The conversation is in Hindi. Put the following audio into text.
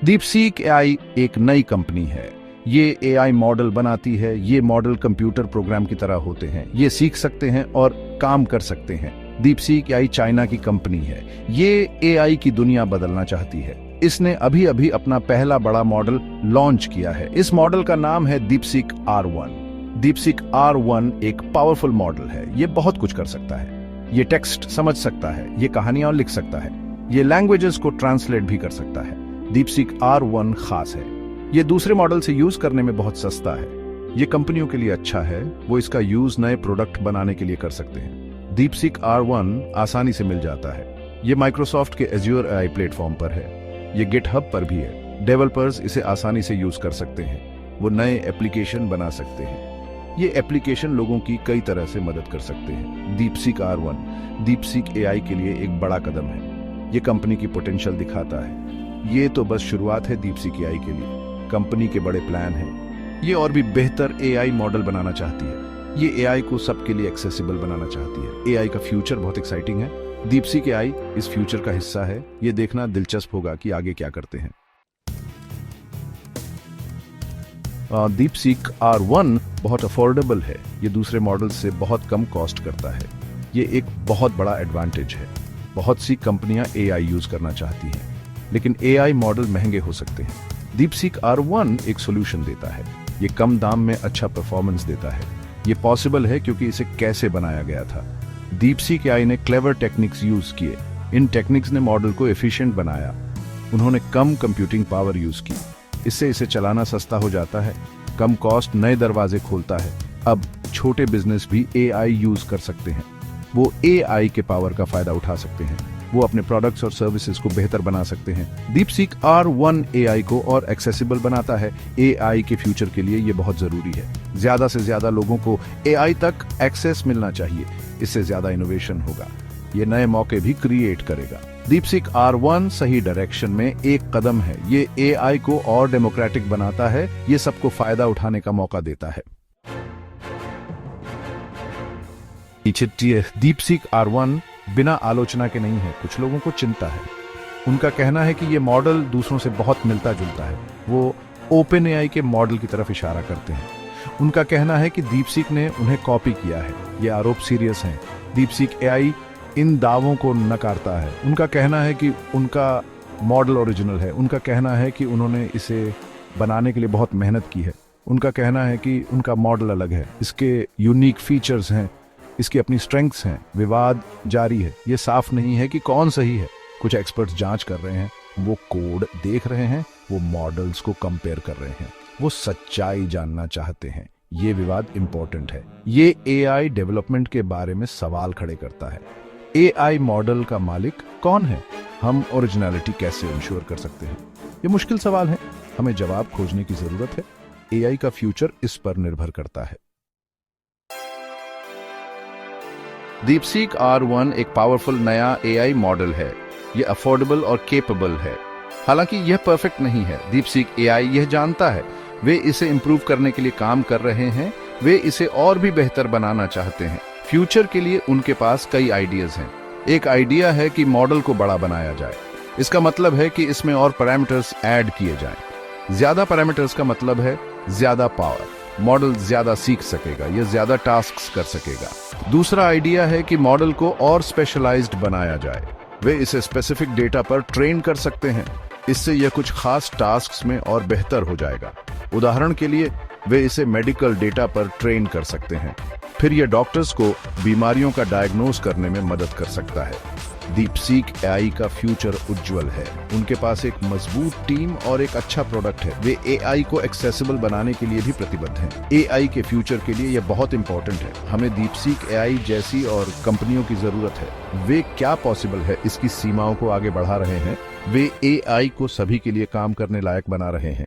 डीपसीक एआई एक नई कंपनी है। ये एआई मॉडल बनाती है। ये मॉडल कंप्यूटर प्रोग्राम की तरह होते हैं। ये सीख सकते हैं और काम कर सकते हैं। डीपसीक एआई चाइना की कंपनी है। ये एआई की दुनिया बदलना चाहती है। इसने अभी अभी अपना पहला बड़ा मॉडल लॉन्च किया है। इस मॉडल का नाम है डीपसीक R1। डीपसीक R1 एक पावरफुल मॉडल है। ये बहुत कुछ कर सकता है। ये टेक्स्ट समझ सकता है। ये कहानियां लिख सकता है। ये लैंग्वेजेस को ट्रांसलेट भी कर सकता है। डीपसीक R1 खास है। ये दूसरे मॉडल से यूज करने में बहुत सस्ता है। ये कंपनियों के लिए अच्छा है। वो इसका यूज नए प्रोडक्ट बनाने के लिए कर सकते हैं। डीपसीक R1 आसानी से मिल जाता है। ये माइक्रोसॉफ्ट के एज्योर एआई प्लेटफॉर्म पर है। ये गिटहब पर भी है। डेवलपर्स इसे आसानी से यूज कर सकते हैं। वो नए एप्लीकेशन बना सकते हैं। ये एप्लीकेशन लोगों की कई तरह से मदद कर सकते हैं। डीपसीक R1 डीपसीक एआई के लिए एक बड़ा कदम है। ये कंपनी की पोटेंशियल दिखाता है। ये तो बस शुरुआत है डीपसीक एआई के लिए। कंपनी के बड़े प्लान हैं। ये और भी बेहतर एआई मॉडल बनाना चाहती है। ये एआई को सबके लिए एक्सेसिबल बनाना चाहती है। एआई का फ्यूचर बहुत एक्साइटिंग है। डीपसीक एआई इस फ्यूचर का हिस्सा है। ये देखना दिलचस्प होगा कि आगे क्या करते हैं। डीपसीक R1 बहुत अफोर्डेबल है। ये दूसरे मॉडल से बहुत कम कॉस्ट करता है। ये एक बहुत बड़ा एडवांटेज है। बहुत सी कंपनियां एआई यूज करना चाहती हैं, लेकिन एआई मॉडल महंगे हो सकते हैं। डीपसीक R1 एक सॉल्यूशन देता है। ये कम दाम में अच्छा परफॉर्मेंस देता है। ये पॉसिबल है क्योंकि इसे कैसे बनाया गया था। डीपसीक एआई ने क्लेवर टेक्निक्स यूज किए। इन टेक्निक्स ने मॉडल को एफिशिएंट बनाया। उन्होंने कम कंप्यूटिंग पावर यूज की। इससे इसे चलाना सस्ता हो जाता है। कम कॉस्ट नए दरवाजे खोलता है। अब छोटे बिजनेस भी एआई यूज कर सकते हैं। वो एआई के पावर का फायदा उठा सकते हैं। वो अपने प्रोडक्ट्स और सर्विसेज को बेहतर बना सकते हैं। डीपसीक R1 एआई को और एक्सेसिबल बनाता है। एआई के फ्यूचर के लिए ये बहुत जरूरी है। ज्यादा से ज्यादा लोगों को एआई तक एक्सेस मिलना चाहिए। इससे ज्यादा इनोवेशन होगा। ये नए मौके भी क्रिएट करेगा। डीपसीक R1 सही डायरेक्शन में एक कदम है। ये एआई को और डेमोक्रेटिक बनाता है। ये सबको फायदा उठाने का मौका देता है। डीपसीक R1 बिना आलोचना के नहीं है। कुछ लोगों को चिंता है। उनका कहना है कि ये मॉडल दूसरों से बहुत मिलता जुलता है। वो ओपन एआई के मॉडल की तरफ इशारा करते हैं। उनका कहना है कि डीपसीक ने उन्हें कॉपी किया है। ये आरोप सीरियस हैं। डीपसीक एआई इन दावों को नकारता है। उनका कहना है कि उनका मॉडल ओरिजिनल है। उनका कहना है कि उन्होंने इसे बनाने के लिए बहुत मेहनत की है। उनका कहना है कि उनका मॉडल अलग है। इसके यूनिक फीचर्स हैं। इसकी अपनी स्ट्रेंथ्स हैं। विवाद जारी है। ये साफ नहीं है कि कौन सही है। कुछ एक्सपर्ट्स जांच कर रहे हैं। वो कोड देख रहे हैं। वो मॉडल्स को कंपेयर कर रहे हैं। वो सच्चाई जानना चाहते हैं। ये विवाद इंपॉर्टेंट है। ये एआई डेवलपमेंट के बारे में सवाल खड़े करता है। एआई मॉडल का मालिक कौन है? हम ओरिजिनलिटी कैसे इंश्योर कर सकते हैं? ये मुश्किल सवाल है। हमें जवाब खोजने की जरूरत है। एआई का फ्यूचर इस पर निर्भर करता है। डीपसीक R1 एक पावरफुल नया एआई मॉडल है। यह अफोर्डेबल और केपेबल है। हालांकि यह परफेक्ट नहीं है। डीपसीक एआई यह जानता है। वे इसे इंप्रूव करने के लिए काम कर रहे हैं। वे इसे और भी बेहतर बनाना चाहते हैं। फ्यूचर के लिए उनके पास कई आइडियाज हैं। एक आइडिया है कि मॉडल को बड़ा बनाया जाए। इसका मतलब है कि इसमें और पैरामीटर्स ऐड किए जाएं। ज्यादा पैरामीटर्स का मतलब है ज्यादा पावर। मॉडल ज्यादा सीख सकेगा। यह ज्यादा टास्क्स कर सकेगा। दूसरा आइडिया है कि मॉडल को और स्पेशलाइज्ड बनाया जाए। वे इसे स्पेसिफिक डेटा पर ट्रेन कर सकते हैं। इससे यह कुछ खास टास्क्स में और बेहतर हो जाएगा। उदाहरण के लिए वे इसे मेडिकल डेटा पर ट्रेन कर सकते हैं। फिर यह डॉक्टर्स को बीमारियों का डायग्नोस करने में मदद कर सकता है। डीपसीक एआई का फ्यूचर उज्जवल है। उनके पास एक मजबूत टीम और एक अच्छा प्रोडक्ट है। वे एआई को एक्सेसिबल बनाने के लिए भी प्रतिबद्ध हैं। एआई के फ्यूचर के लिए यह बहुत इंपॉर्टेंट है। हमें डीपसीक एआई जैसी और कंपनियों की जरूरत है। वे क्या पॉसिबल है इसकी सीमाओं को आगे बढ़ा रहे हैं। वे एआई को सभी के लिए काम करने लायक बना रहे हैं।